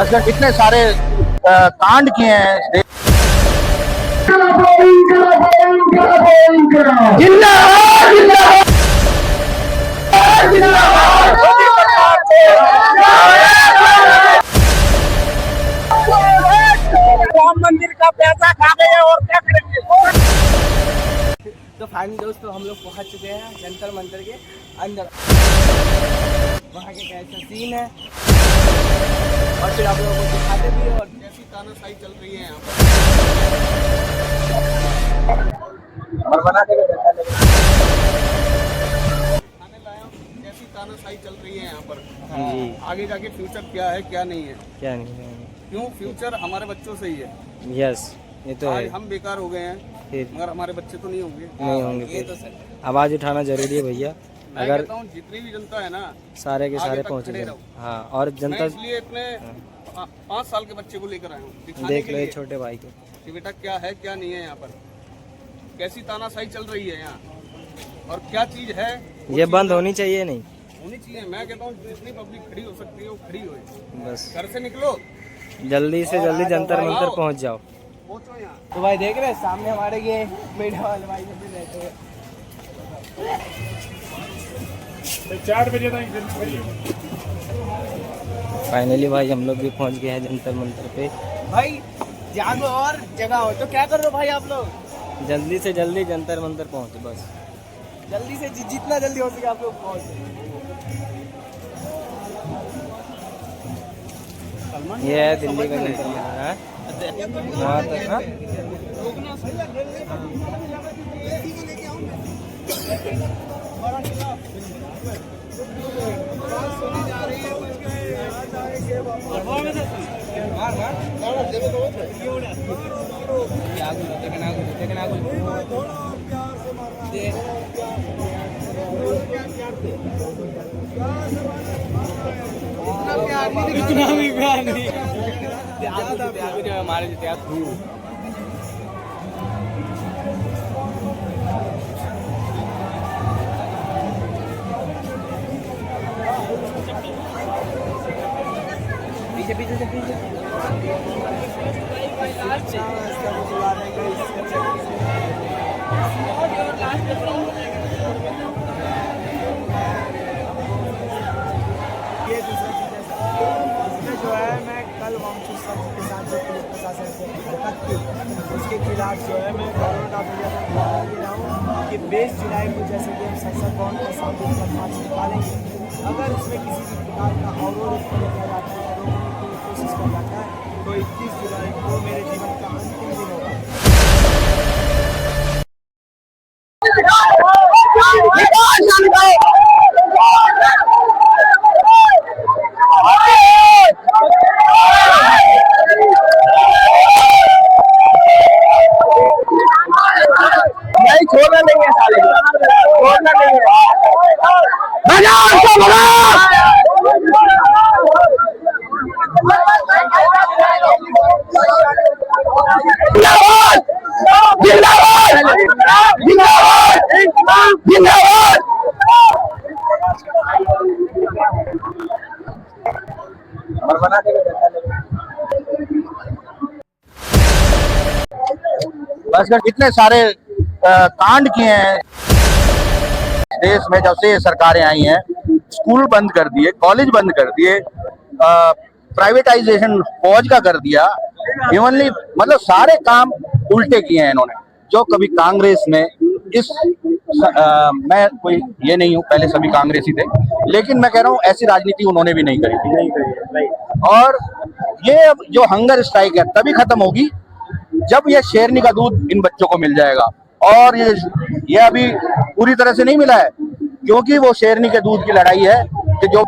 बस इतने सारे कांड किए हैं इस देश। जिंदाबाद जिंदाबाद जिंदाबाद। राम मंदिर का पैसा खा गए और क्या करेंगे। तो फाइनली दोस्तों हम लोग पहुंच चुके हैं जंतर मंतर के अंदर। वहाँ के कैसा सीन है और फिर आप लोगों को दिखाते भी और कैसी तानाशाही चल रही है यहाँ बना के खाने लाया हूँ। कैसी तानाशाही चल रही है यहाँ पर। आगे जाके फ्यूचर क्या है क्या नहीं है, क्या नहीं क्यों फ्यूचर हमारे बच्चों से ही है। यस ये तो है। हम बेकार हो गए हैं फिर मगर हमारे बच्चे तो नहीं होंगे। नहीं होंगे ये फिर। तो सर आवाज उठाना जरूरी है भैया। मैं अगर कहता हूँ जितनी भी जनता है ना सारे के आगे सारे तक पहुंचे खड़े जाए। रहो। हाँ और मैं जनता इसलिए अपने 5 साल के बच्चे को लेकर आया हूँ दिखाने देख के लो ये लिए छोटे भाई को। कि बेटा क्या है क्या नहीं है यहाँ पर, कैसी तानाशाही चल रही है यहाँ और क्या चीज है ये बंद होनी चाहिए नहीं होनी चाहिए। मैं कहता हूँ जितनी पब्लिक खड़ी हो सकती है वो खड़ी हो। बस घर से निकलो जल्दी से जल्दी जंतर मंतर पहुंच जाओ। पहुंचो यहाँ। तो भाई देख रहे हैं सामने हमारे ये मीडिया वाले भाई जब भी रहते हैं 4 बजे तक। फाइनली भाई हम लोग भी पहुंच गए हैं जंतर मंतर पे। भाई जागो और जगह हो तो क्या कर रहे हो भाई आप लोग। जल्दी से जल्दी जंतर मंतर पहुंचे बस। जल्दी से जितना जल्दी हो सके आप लोग पहुंचो। ये है दिल्ली का जंतर मंतर है। वहाँ तक हाँ? इतना भी प्यार नहीं हमारे जितना पीछे पीछे से पीछे जो है मैं कल वामचू सर के साथ जो पुलिस प्रशासन से हरकत की उसके खिलाफ जो है मैं गवर्नमेंट ऑफ इंडिया को बता दे रहा हूँ कि 20 जुलाई को जैसे कि हम संसद भवन के सामने मार्च निकालेंगे, अगर उसमें किसी भी प्रकार का अवरोध किया जाता है रोकने की कोशिश किया जाता है तो 21 जुलाई को मेरे जीवन का अंतिम दिन होगा। नहीं छोड़ना नहीं है साले, छोड़ना नहीं है। भगा उसको भगा। जिंदाबाद जिंदाबाद जिंदाबाद जिंदाबाद। बना के बस इतने सारे कांड किए हैं देश में जब से ये सरकारें आई हैं। स्कूल बंद कर दिए, कॉलेज बंद कर दिए, प्राइवेटाइजेशन फौज का कर दिया। इवनली मतलब सारे काम उल्टे किए हैं इन्होंने जो कभी कांग्रेस में मैं कोई ये नहीं हूँ, पहले सभी कांग्रेसी थे, लेकिन मैं कह रहा हूँ ऐसी राजनीति उन्होंने भी नहीं करी थी। और ये अब जो हंगर स्ट्राइक है तभी खत्म होगी जब ये शेरनी का दूध इन बच्चों को मिल जाएगा। और ये अभी पूरी तरह से नहीं मिला है क्योंकि वो शेरनी के दूध की लड़ाई है कि जो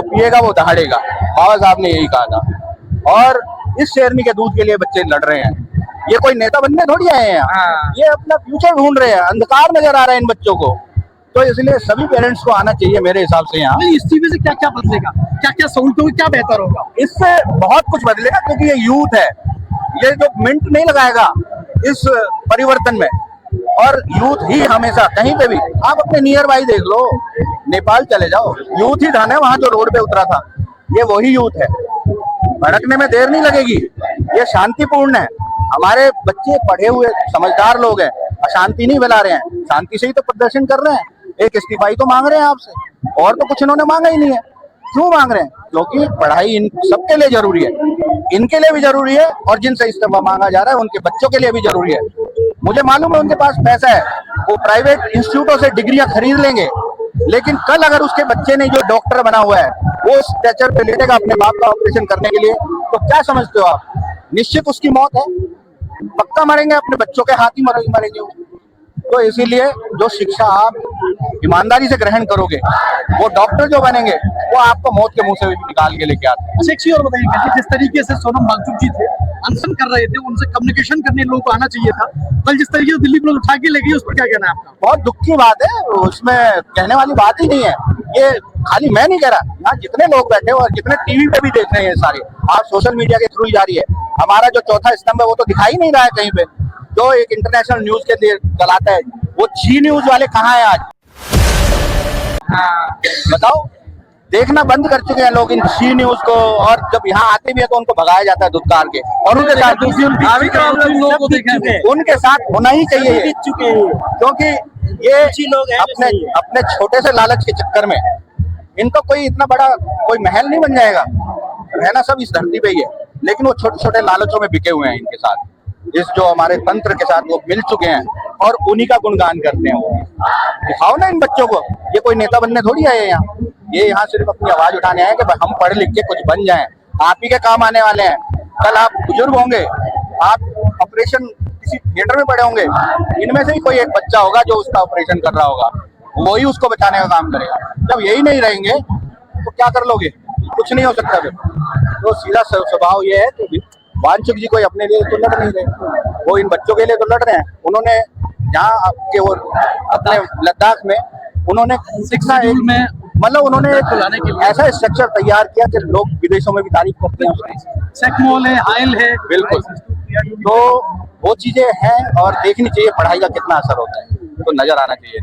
पिएगा वो दहाड़ेगा। बाबा साहब ने यही कहा था और इस शेरनी के दूध के लिए बच्चे लड़ रहे हैं। ये कोई नेता बनने थोड़ी आए हैं, ये अपना फ्यूचर ढूंढ रहे हैं। अंधकार नजर आ रहा है इन बच्चों को, तो इसलिए सभी पेरेंट्स को आना चाहिए मेरे हिसाब से यहाँ। इस चीज से क्या क्या बदलेगा, क्या क्या सहूलत होगी, क्या बेहतर होगा? इससे बहुत कुछ बदलेगा क्योंकि ये यूथ है, ये जो मिनट नहीं लगाएगा इस परिवर्तन में। और यूथ ही हमेशा कहीं पे भी, आप अपने नियर बाई देख लो, नेपाल चले जाओ, यूथ ही था ना वहाँ जो रोड पे उतरा था, ये वही यूथ है। भड़कने में देर नहीं लगेगी, ये शांतिपूर्ण है। हमारे बच्चे पढ़े हुए समझदार लोग हैं, अशांति नहीं फैला रहे हैं, शांति से ही तो प्रदर्शन कर रहे हैं। एक इस्तीफा ही तो मांग रहे हैं आपसे, और तो कुछ इन्होंने मांगा ही नहीं है। क्यों मांग रहे हैं? क्योंकि पढ़ाई इन सबके लिए जरूरी है, इनके लिए भी जरूरी है, और जिनसे इस्तीफा मांगा जा रहा है उनके बच्चों के लिए भी जरूरी है। मुझे मालूम है उनके पास पैसा है, वो प्राइवेट इंस्टीट्यूटों से डिग्रियां खरीद लेंगे, लेकिन कल अगर उसके बच्चे ने जो डॉक्टर बना हुआ है वो स्ट्रेचर पे लेटेगा अपने बाप का ऑपरेशन करने के लिए, तो क्या समझते हो आप? निश्चित उसकी मौत है, पक्का मरेंगे, अपने बच्चों के हाथ ही मरेंगे वो। तो इसीलिए जो शिक्षा आप ईमानदारी से ग्रहण करोगे, वो डॉक्टर जो बनेंगे वो आपको मौत के मुंह से भी निकाल के लेके आते हैं। अच्छा, एक चीज और बताइए कि जिस तरीके से सोनम वांगचुक जी थे, अनशन कर रहे थे, उनसे कम्युनिकेशन करने लोगों को आना चाहिए था, कल जिस तरीके से दिल्ली पुलिस उठा के ले गई, उस पर क्या कहना है आपका? बहुत दुख की बात है, उसमें कहने वाली बात ही नहीं है। ये खाली मैं नहीं कह रहा, यहाँ जितने लोग बैठे हो और जितने टीवी पे भी देख रहे हैं सारे, आप सोशल मीडिया के थ्रू ही जारी है। हमारा जो चौथा स्तंभ है वो तो दिखाई नहीं रहा है कहीं पे, जो एक इंटरनेशनल न्यूज के लिए चलाता है, वो जी न्यूज वाले कहाँ है आज? बताओ, देखना बंद कर चुके हैं लोग इन जी न्यूज को, और जब यहाँ आते भी है तो उनको भगाया जाता है धुतकार के, और उनके साथ उनके साथ होना ही चाहिए ये, क्योंकि ये अपने छोटे से लालच के चक्कर में इनका कोई इतना बड़ा कोई महल नहीं बन जाएगा, रहना सब इस धरती पे ही है, लेकिन वो छोटे छोटे लालचों में बिके हुए हैं इनके साथ, इस जो हमारे तंत्र के साथ वो मिल चुके हैं, और उन्हीं का गुणगान करते हैं वो। दिखाओ ना इन बच्चों को, ये कोई नेता बनने थोड़ी आए हैं यहाँ, ये यहाँ सिर्फ अपनी आवाज उठाने आए कि हम पढ़ लिख के कुछ बन जाएं, आप ही के काम आने वाले हैं। कल आप बुजुर्ग होंगे, आप ऑपरेशन किसी थिएटर में पड़े होंगे, इनमें से ही कोई एक बच्चा होगा जो उसका ऑपरेशन कर रहा होगा, वही उसको बचाने का काम करेगा। जब यही नहीं रहेंगे तो क्या कर लोगे? कुछ नहीं हो सकता फिर। तो सीधा स्वभाव ये है कि वांगचुक जी कोई अपने लिए तो लड़ नहीं रहे, वो इन बच्चों के लिए तो लड़ रहे हैं। उन्होंने यहाँ के वो अपने लद्दाख में उन्होंने शिक्षा में मतलब उन्होंने ऐसा स्ट्रक्चर तैयार किया कि लोग विदेशों में भी तारीफ करते हैं उसकी। सेक्मोल है, हाइल है, बिल्कुल, तो वो चीजें हैं और देखनी चाहिए पढ़ाई का कितना असर होता है, तो नजर आना चाहिए।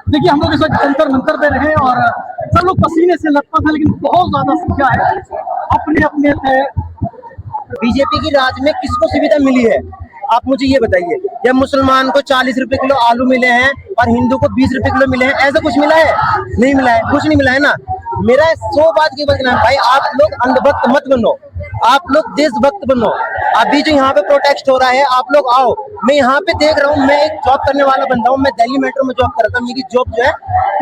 देखिए हम लोग इस वक्त जंतर मंतर पे रहे और सब लोग पसीने से लथपथ है, लेकिन बहुत ज्यादा संख्या है अपने अपने बीजेपी की राज में किसको सुविधा मिली है? आप मुझे ये बताइए। जब मुसलमान को 40 रुपए किलो आलू मिले हैं और हिंदू को 20 रुपए किलो मिले हैं, ऐसा कुछ मिला है? नहीं मिला है, कुछ नहीं मिला है ना। मेरा 100 बात की बदनाम है भाई, आप लोग अंधभक्त मत बनो, आप लोग देशभक्त बनो। अभी जो यहाँ पे प्रोटेस्ट हो रहा है, आप लोग आओ। मैं यहाँ पे देख रहा हूँ, मैं एक जॉब करने वाला बंदा हूँ, मैं दिल्ली मेट्रो में जॉब कर रहा था। मेरी जॉब जो है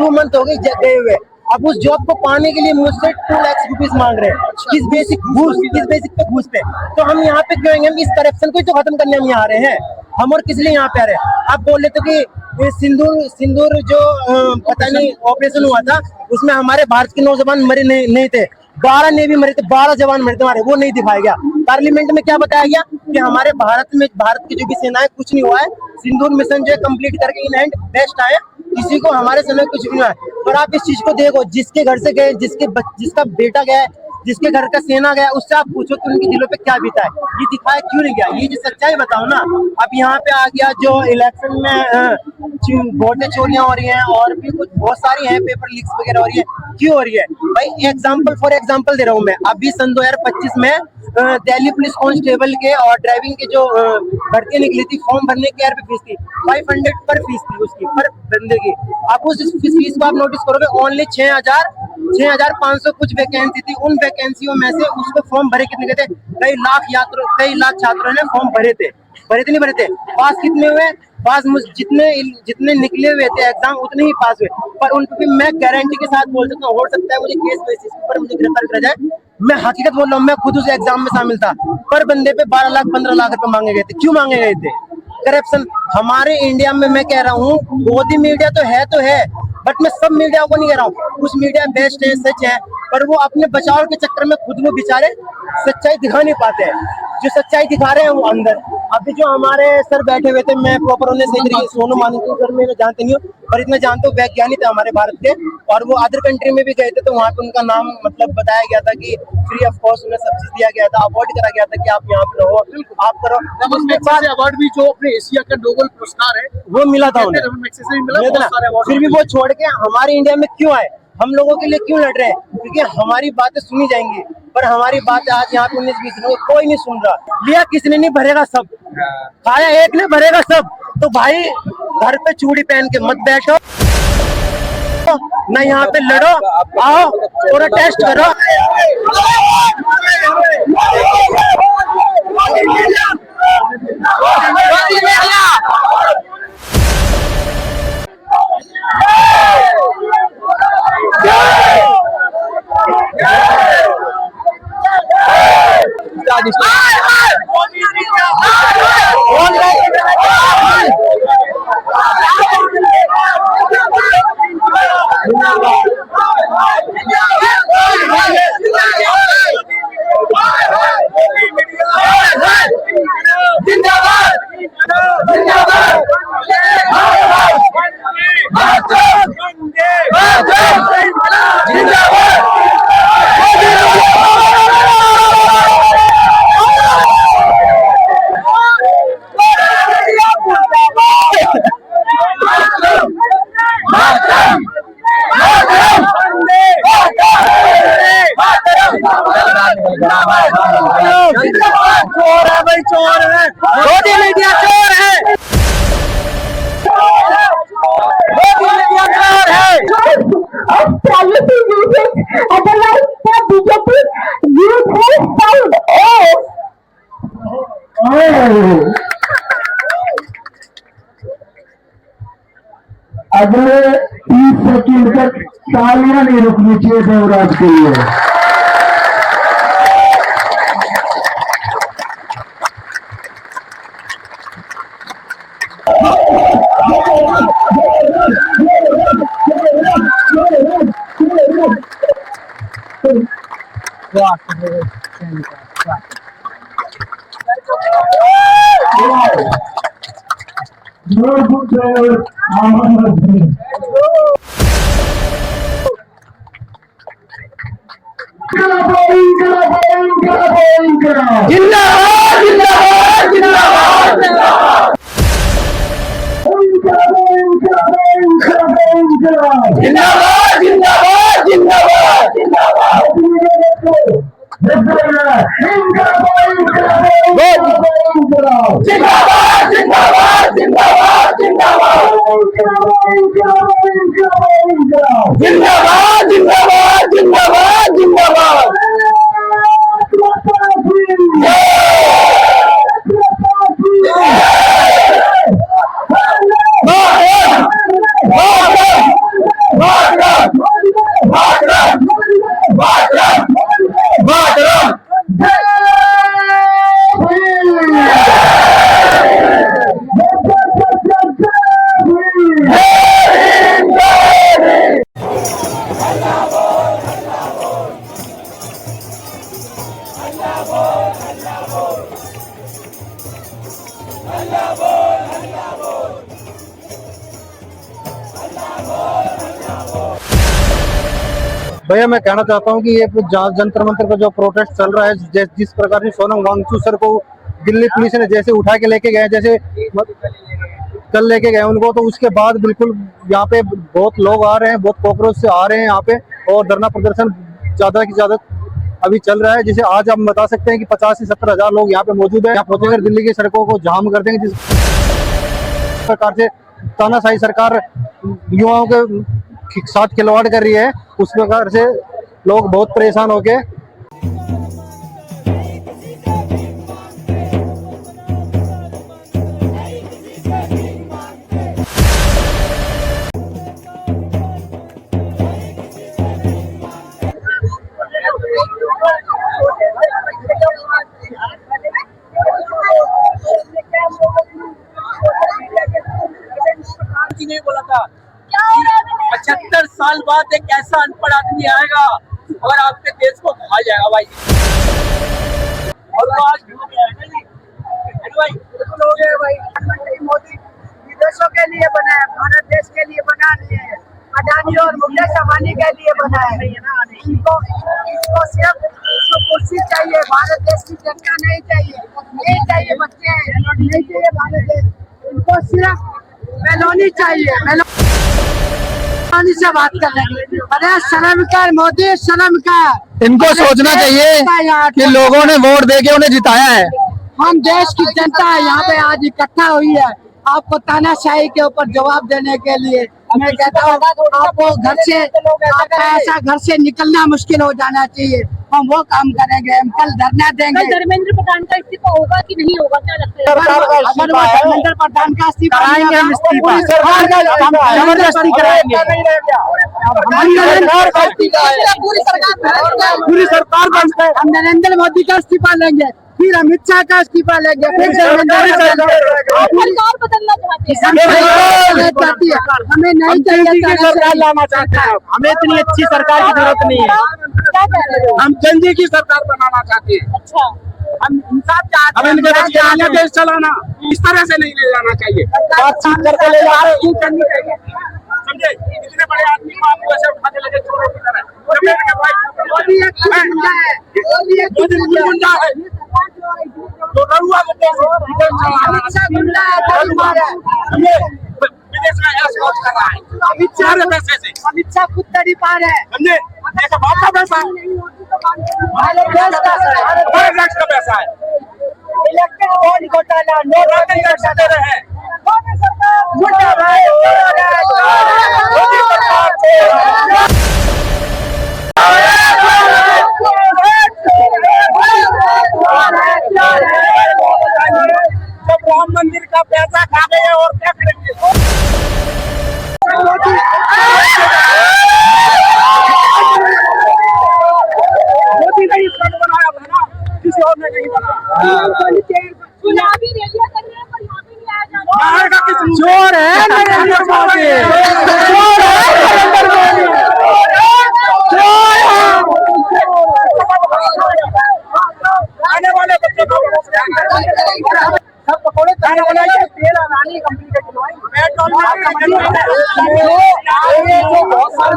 2 मंथ हो गई गए हुए। अब उस जॉब को पाने के लिए मुझसे 2 लाख रुपीस मांग रहे हैं। किस बेसिक पे घूस पे? तो हम यहाँ पे क्यों आएंगे? हम इस करप्शन को ही तो खत्म करने हम यहाँ आ रहे हैं। हम और किस लिए यहाँ पे आ रहे हैं? आप बोल रहे थे कि सिंदूर जो पता नहीं ऑपरेशन हुआ था, उसमें हमारे भारत के नौजवान मरे नहीं थे। 12 नेवी मरे थे, 12 जवान मरे थे हमारे, वो नहीं दिखाया गया। पार्लियामेंट में क्या बताया गया कि हमारे भारत की जो भी सेना है कुछ नहीं हुआ है, सिंदूर मिशन जो है कंप्लीट करके इन हैंड बेस्ट आए, किसी को हमारे समय कुछ नहीं हुआ है। पर आप इस चीज को देखो, जिसके घर से गए, जिसका बेटा गया, जिसके घर का सेना गया, उससे आप पूछो कि उनके दिलों पे क्या बीता है। ये दिखाया क्यों नहीं गया? ये जो सच्चाई बताओ ना। अब यहाँ पे आ गया जो इलेक्शन में वोटें चोरियां हो रही हैं और भी कुछ बहुत सारी हैं, पेपर लीक्स वगैरह हो रही है। क्यों हो रही है भाई? फॉर एग्जाम्पल दे रहा हूँ मैं। अभी सन 2025 में दिल्ली पुलिस कांस्टेबल के और ड्राइविंग के जो भर्ती निकली थी, फॉर्म भरने की फीस थी 500 पर फीस थी उसकी, पर बंदे की। आप उस फीस को आप नोटिस करोगे, ओनली 6,500 कुछ वैकेंसी थी। उन वैकेंसियों में से उसको फॉर्म भरे कितने गए थे? कई लाख छात्रों ने फॉर्म भरे थे नहीं भरे थे। पास कितने हुए? पास जितने निकले हुए थे एग्जाम, उतने ही पास हुए। पर उनको भी मैं गारंटी के साथ बोल सकता हूँ, हो सकता है मुझे केस बेसिस पर मुझे गिरफ्तार करा जाए। मैं हकीकत बोल रहा हूँ, मैं खुद उस एग्जाम में शामिल था। पर बंदे पे 12 लाख 15 लाख रुपए मांगे गए थे। क्यों मांगे गए थे? करप्शन हमारे इंडिया में। मैं कह रहा हूँ मोदी मीडिया तो है, बट मैं सब मीडिया को नहीं कह रहा हूँ। कुछ मीडिया बेस्ट है, सच है, पर वो अपने बचाव के चक्कर में खुद वो बेचारे सच्चाई दिखा नहीं पाते हैं। जो सच्चाई दिखा रहे हैं वो अंदर। अभी जो हमारे सर बैठे हुए थे, मैं प्रॉपर उन्हें सही तरीके से सोनू वांगचुक सर मैं जानते नहीं हूँ, पर इतना जानते हो वैज्ञानिक थे हमारे भारत के, और वो अदर कंट्री में भी गए थे, तो वहाँ पे उनका नाम मतलब बताया गया था कि फ्री ऑफ कॉस्ट उन्हें सब चीज दिया गया था, अवॉर्ड करा गया था कि आप यहाँ पे रहो, आप करो। उसके बाद अवार्ड भी जो अपने एशिया का नोबेल पुरस्कार है वो मिला था उन्हें। फिर भी वो छोड़ के हमारे इंडिया में क्यों आए? हम लोगों के लिए क्यों लड़ रहे हैं? क्योंकि हमारी बातें सुनी जाएंगी। पर हमारी बात आज यहाँ पे 19-20 लोग कोई नहीं सुन रहा। लिया किसने नहीं भरेगा सब, खाया एक ने भरेगा सब। तो भाई घर पे चूड़ी पहन के मत बैठो ना, यहाँ पे लड़ो, आओ पूरा टेस्ट करो। चोर है भाई, चोर है, मोदी मीडिया चोर है, मोदी मीडिया चोर है। अगले 30 सेकंड तक तालियां नहीं रुकनी चाहिए देवराज के लिए। जिंदाबाद जिंदाबाद जिंदाबाद जिंदाबाद जिंदाबाद जिंदाबाद जिंदाबाद जिंदाबाद जिंदाबाद जिंदाबाद जिंदाबाद जिंदाबाद जिंदाबाद भैया मैं कहना चाहता हूँ कि ये जंतर मंतर का जो प्रोटेस्ट चल रहा है, जिस प्रकार से सोनम वांगचुक सर को दिल्ली पुलिस ने जैसे उठा के लेके गए, जैसे कल लेके गए उनको, तो उसके बाद बिल्कुल यहाँ पे बहुत लोग आ रहे हैं, बहुत कॉकरोच से आ रहे हैं यहाँ पे, और धरना प्रदर्शन ज्यादा की ज्यादा अभी चल रहा है। जिसे आज हम बता सकते हैं कि 50 से 70 हजार लोग यहाँ पे मौजूद है। यहाँ पहुंचकर दिल्ली की सड़कों को जाम कर देंगे। जिस प्रकार से तानाशाही सरकार युवाओं के साथ खिलवाड़ कर रही है, उस प्रकार से लोग बहुत परेशान हो गए। नहीं बोला था 75 साल बाद एक ऐसा अनपढ़ आदमी आएगा और आपके देश को खा जाएगा भाई। और आज भाई मोदी विदेशों के लिए बना है, भारत देश के लिए बना नहीं है। अडानी और मुकेश अंबानी के लिए बना है। इसको सिर्फ कुर्सी चाहिए, भारत देश की जनता नहीं चाहिए, नहीं चाहिए बच्चे, नहीं चाहिए भारत देश, इनको सिर्फ मेलोनी चाहिए। मेलोनी से बात कर रहे हैं। अरे शर्म कर मोदी, शर्म कर। इनको सोचना चाहिए कि लोगों ने वोट दे के उन्हें जिताया है। हम देश की जनता यहाँ पे आज इकट्ठा हुई है आपको तानाशाही के ऊपर जवाब देने के लिए। मैं कहता हूँ आपको घर से आपका ऐसा घर से निकलना मुश्किल हो जाना चाहिए। हम वो काम करेंगे, हम कल धरना देंगे। धर्मेंद्र प्रधान का इस्तीफा होगा कि नहीं होगा, क्या लगता है? अगर वो धर्मेंद्र प्रधान का इस्तीफा कराएंगे हम इस्तीफा। जबरदस्ती कराएंगे। पूरी सरकार हम नरेंद्र मोदी का इस्तीफा लेंगे, फिर अमित शाह का इस्तीफा लेंगे, फिर सरकार बदलना चाहती है। हमें नहीं चाहिए सरकार लाना चाहते हैं। हमें इतनी अच्छी सरकार की जरूरत नहीं है। क्या कह रहे हो? हम जनजी की सरकार बनाना चाहते हैं। अच्छा, हम इंसाफ चाहते हैं। इनके बच्चे आगे देश चलाना इस तरह से नहीं ले जाना चाहिए। बातचीत करके ले जाना समझे। इतने बड़े आदमी को आप ऐसे उठा के लेके चोरों की तरह। मोदी एक गुंडा है, मोदी एक गुंडा है। तो रउआ के देश अमित शाह गुंडा है, दरिंदर है। विदेश में ऐसा सोच कर रहा है। अमित शाह सारे पैसे से अमित शाह खुद तड़ीपार है। समझे। ऐसा बहुत का पैसा है। हमारे देश का हमारे टैक्स का पैसा है। इलेक्टेड बॉन्ड घोटाला, नोट रातें टैक्स दे रहे हैं। गुंडा भाई, मोदी सरकार जब राम मंदिर का पैसा खा गए और क्या करेंगे। मोदी ने इस घर बनाया था ना, किसी और ने नहीं बनाया। चुनावी रैलियां कर रहे हैं पर यहाँ पे नहीं आया जा रहा। आएगा किस चोर है नरेंद्र मोदी, चोर है नरेंद्र मोदी, आने वाले बच्चों को सब पकौड़े खाने बनाइए। तेल अडानी कंपनी का खिलवाएंगे। पेट्रोल बहुत सारे